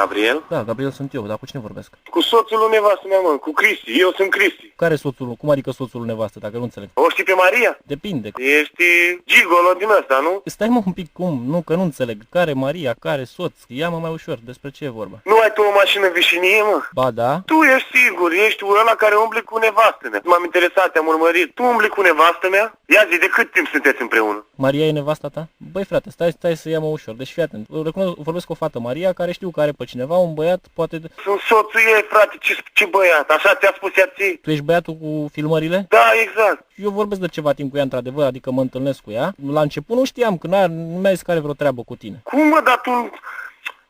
Gabriel? Da, Gabriel sunt eu, dar cu cine vorbesc? Cu soțul lui nevastă mea, mă, cu Cristi. Eu sunt Cristi. Care soțul? Cum adică soțul lui nevastă, dacă nu înțeleg? O știi pe Maria? Depinde. Ești gigolo din ăsta, nu? Stai mă un pic, cum? Nu, că nu înțeleg. Care Maria, care soț? Ia-mă mai ușor, despre ce e vorba? Nu ai tu o mașină vișinie, mă? Ba da? Tu ești sigur, ești ăla care umbli cu nevastă mea. M-am interesat, te-am urmărit. Tu umbli cu nevastă mea? Ia zi, de cât timp sunteți împreună? Maria e nevasta ta? Băi frate, stai să ia-mă ușor. Deci fii atent. Vorbesc cu o fată Maria care știu că are pe cineva, un băiat, poate... Sunt soțul ei, frate, ce băiat? Așa ți-a spus ea ție? Tu ești băiatul cu filmările? Da, exact. Eu vorbesc de ceva timp cu ea, într-adevăr, adică mă întâlnesc cu ea. La început nu știam, că nu mi-a zis că are vreo treabă cu tine. Cum mă, dar tu...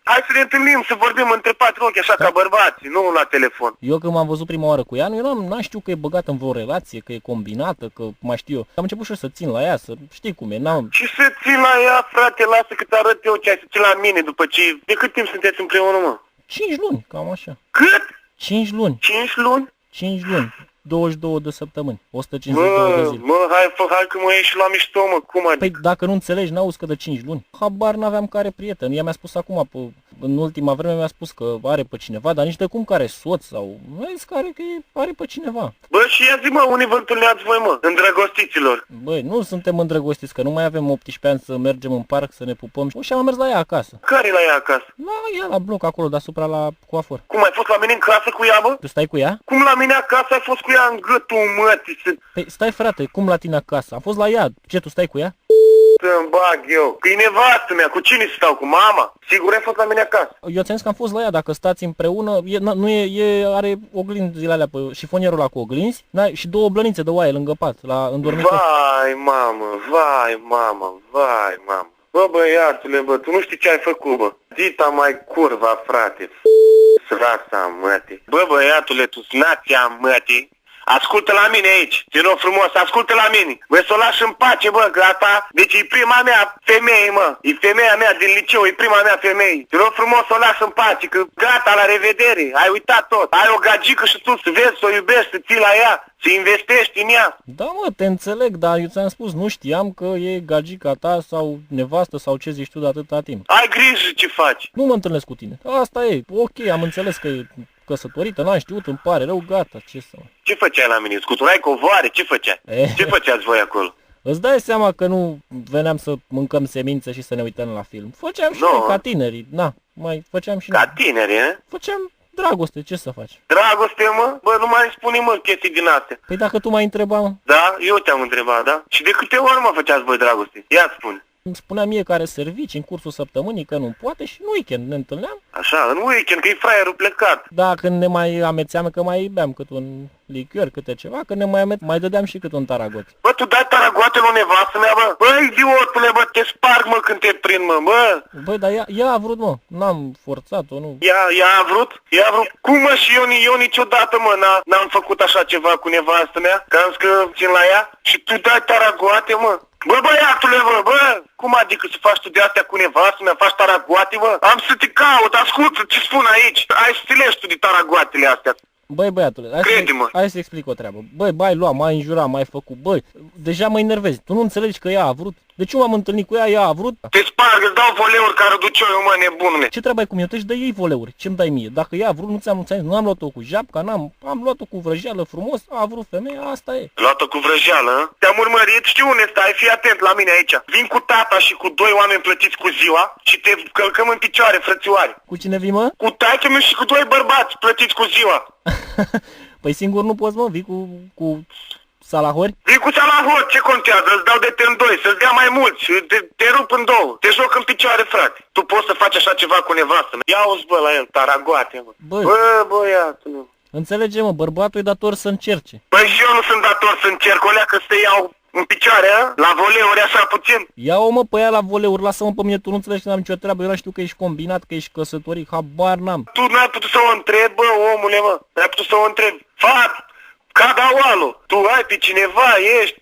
Hai să ne întâlnim, să vorbim între patru ochi, așa, ca bărbații, nu la telefon. Eu când m-am văzut prima oară cu ea, eu n-am știut că e băgată în vreo relație, că e combinată, că mai știu eu. Am început și eu să țin la ea, să știi cum e, n-am... Și să ții la ea, frate, lasă că ți arăt eu ce ai să ții la mine după ce... De cât timp sunteți împreună, mă? 5 luni, cam așa. Cât? 5 luni. 5 luni? 5 luni. 22 de săptămâni, 152 de zile. Hai că mă ieși la mișto, mă, cum adică? Păi dacă nu înțelegi, n-auzi că de 5 luni. Habar n-aveam care prieten. Ea mi-a spus acum, în ultima vreme mi-a spus că are pe cineva, dar nici de cum care soț sau... Mi-a zis că are pe cineva. Bă, și ia zi, mă, unii vă întâlneați voi, mă, îndrăgostiților. Băi, nu suntem îndrăgostiți, că nu mai avem 18 ani să mergem în parc, să ne pupăm. Și am mers la ea acasă. Care e la ea acasă? La ea, la bloc, acolo, deasupra la coafor. Cum ai fost la mine în casă cu ea, bă? Tu stai cu ea? Cum la mine acasă ai fost cu ea în gâtul mătii? Păi stai frate, cum la tine acasă? Am fost la ea. Ce, tu stai cu ea? Să-mi bag eu. Că e nevastă mea, cu cine stau? Cu mama? Sigur ai fost la mine acasă? Eu ți-am zis că am fost la ea, dacă stați împreună, are oglinzile alea pe șifonierul ăla cu oglinzi, și două blănițe de oaie lângă pat, în dormitor. Vai, mamă. Bă, băiatule, bă, tu nu știi ce ai făcut, bă. Dita mai curva, frate. Srasa, mătii. Bă, băiatule, tu snația, mătii. Ascultă la mine aici, te rog frumos, ascultă la mine. Vrei să o lași în pace, bă, gata? Deci e prima mea femeie, mă. E femeia mea din liceu, e prima mea femeie. Te rog frumos să o lași în pace, că gata, la revedere. Ai uitat tot. Ai o gagică și tu să vezi, să o iubești, să ții la ea, să investești în ea. Da, mă, te înțeleg, dar eu ți-am spus, nu știam că e gagica ta sau nevastă sau ce zici tu de atâta timp. Ai grijă ce faci. Nu mă întâlnesc cu tine. Asta e, ok, am înțeles că e căsătorită, n-am știut, îmi pare rău, gata, ce să... Ce făceai la mine? Scuturai covoare? Ce făceai? Ce făceați voi acolo? Îți dai seama că nu veneam să mâncăm semințe și să ne uităm la film. Făceam și noi ca tinerii, mai făceam și noi. Ca tineri, e? Făceam dragoste, ce să faci? Dragoste, mă? Bă, nu mai spune, mă, chestii din astea. Păi dacă tu m-ai întrebat, mă? Da? Eu te-am întrebat, da? Și de câte ori, mă, făceați voi dragoste? Ia spune. Îmi spunea mie care servici în cursul săptămânii că nu poate și în weekend ne întâlneam. Așa, în weekend, că e fraierul plecat. Da, când ne mai amețeam, că mai beam cât un lichior, câte ceva, că ne mai dădeam și cât un taragot. Bă, tu dai taragoate la nevastă mea, bă? Bă, idiotule, bă, te sparg, mă, când te prind, mă, bă. Băi, dar ea a vrut, mă, n-am forțat-o, nu. Ea a vrut? Ea a vrut? Cum, mă, și eu niciodată, mă, n-am făcut așa ceva cu nevastă mea, că am zis că țin la ea și tu dai taragoate, mă. Bă, băiatule, bă, cum adică să faci tu de astea cu nevastă mea, faci taragoate, bă? Am să te caut, ascultă ce spun aici. Ai stilești tu de taragoatele astea. Băi, băiatule, hai să explic o treabă. Băi, m-ai înjurat, m-ai făcut, băi, deja mă enervezi. Tu nu înțelegi că ea a vrut? De ce m-am întâlnit cu ea a vrut? Te sparg, îți dau voleuri care duce eu, mă, nebunule. Ce treabă ai cu mine? Tu își dă ei voleuri. Ce-mi dai mie? Dacă ea a vrut, nu am luat-o cu japca, am luat-o cu vrăjeală frumos, a vrut femeia, asta e. Luat-o cu vrăjeală? Te-am urmărit, știu unde stai, fii atent la mine aici. Vin cu tata și cu doi oameni plătiți cu ziua și te călcăm în picioare, frățioare. Cu cine vii, mă? Cu taică-miu și cu doi bărbați plătiți cu ziua. Păi singur nu poți, mă, vii cu salahori? Vii cu salahori, ce contează? Îți dau de ten doi, să-ți dea mai mulți, te rup în două, te joc în picioare, frate. Tu poți să faci așa ceva cu nevastă. Ia-o-ți, bă, la el, taragoate, mă. Bă, băiatul. Înțelege, mă, bărbatul e dator să încerce. Păi și eu nu sunt dator să încerc, olea că să te iau în picioare, a? La voleuri așa puțin. Ia-o, mă, pe ea la voleuri, lasă-mă pe mine, tu nu înțelegi că n-am nicio treabă, eu nu știu că ești combinat, că ești căsătorit, habar n-am. Tu n-ai putut să o întrebi, bă, omule, mă, n-ai putut să o întrebi. Cadaoalo, tu ai pe cineva,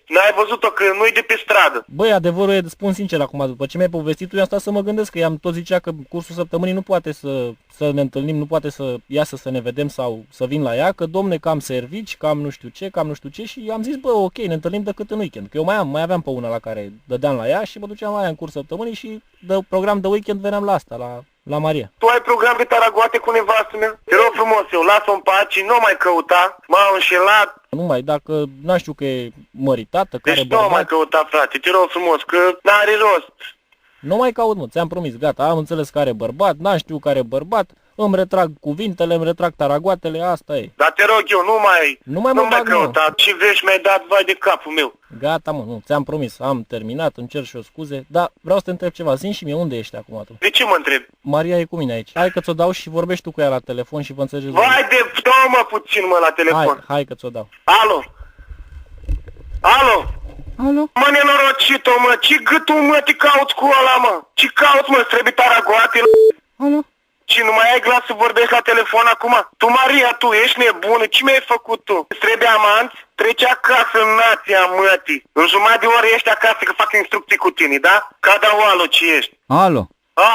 n-ai văzut-o că nu-i de pe stradă. Băi, adevărul e, spun sincer acum, după ce mi-ai povestit tu, eu am stat să mă gândesc că i-am tot zicea că cursul săptămânii nu poate să ne întâlnim, nu poate să iasă să ne vedem sau să vin la ea, că domne, cam servici, cam nu știu ce și am zis, bă, ok, ne întâlnim decât în weekend, că eu mai aveam pe una la care dădeam la ea și mă duceam la ea în cursul săptămânii și de program de weekend veneam la asta, la La Maria. Tu ai program de taragoate cu nevastă mea? Te rog frumos, eu las-o în pace, nu mai căuta, m-au înșelat. Numai dacă, n știu că e măritată, care Deci nu mai bărbat. căuta, frate, te rog frumos, că n-are rost. Nu mai caut, mă, ți-am promis, gata, am înțeles care bărbat, n știu care bărbat, îmi retrag cuvintele, îmi retrag taragoatele, asta e. Dar te rog eu, Nu mai mă bag, mă. căuta. Ce vești mi-ai dat, vai de capul meu. Gata, mă, nu, ți-am promis, am terminat, îmi cer și eu scuze, dar vreau să te întreb ceva, zi și mie, unde ești acum tu? De ce mă întreb? Maria e cu mine aici. Hai că ți-o dau și vorbești tu cu ea la telefon și vă înțelegeți. Vai de... Dă-mă puțin, mă, la telefon. Hai că ți-o dau. Alo? Alo? Alo? Mă, nenorocito, mă, ce gâtul, mă, te cauți cu ăla, mă? Ce cauți, mă, trebuie taragoate? Alo? Și nu mai ai glas să vorbești la telefon acum? Tu, Maria, tu ești nebună, ce mi-ai făcut tu? Îți trebuie amanți? Treci acasă în nația, mătii. În jumătate de oră ești acasă că fac instrucții cu tine, da? Ca da alo ce ești. Alo,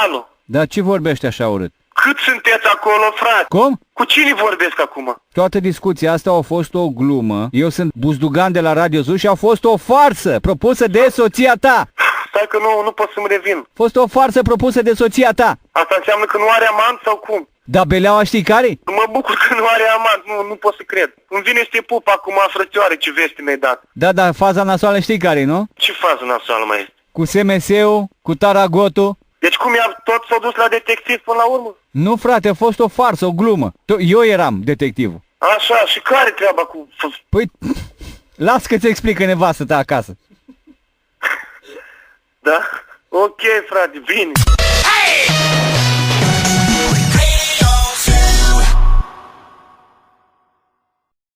Alo? dar ce vorbești așa urât? Cât sunteți acolo, frate? Cum? Cu cine vorbesc acum? Toată discuția asta a fost o glumă. Eu sunt Buzdugan de la Radio Zuz și a fost o farsă propusă de soția ta. Stai că nu pot să-mi revin. A fost o farsă propusă de soția ta. Asta înseamnă că nu are amant sau cum? Dar beleaua știi care? Mă bucur că nu are amant, nu pot să cred. Îmi vine să te pup acum, frățioare, ce veste mi-ai dat. Da, faza nasoală știi care, nu? Ce fază nasoală mai este? Cu SMS-ul, cu taragotul. Deci cum tot s-a dus la detectiv până la urmă? Nu, frate, a fost o farsă, o glumă. Eu eram detectivul. Așa, și care treaba cu... Păi, las că-ți explică nevastă ta acasă. Da? Ok, frate, bine. Hey!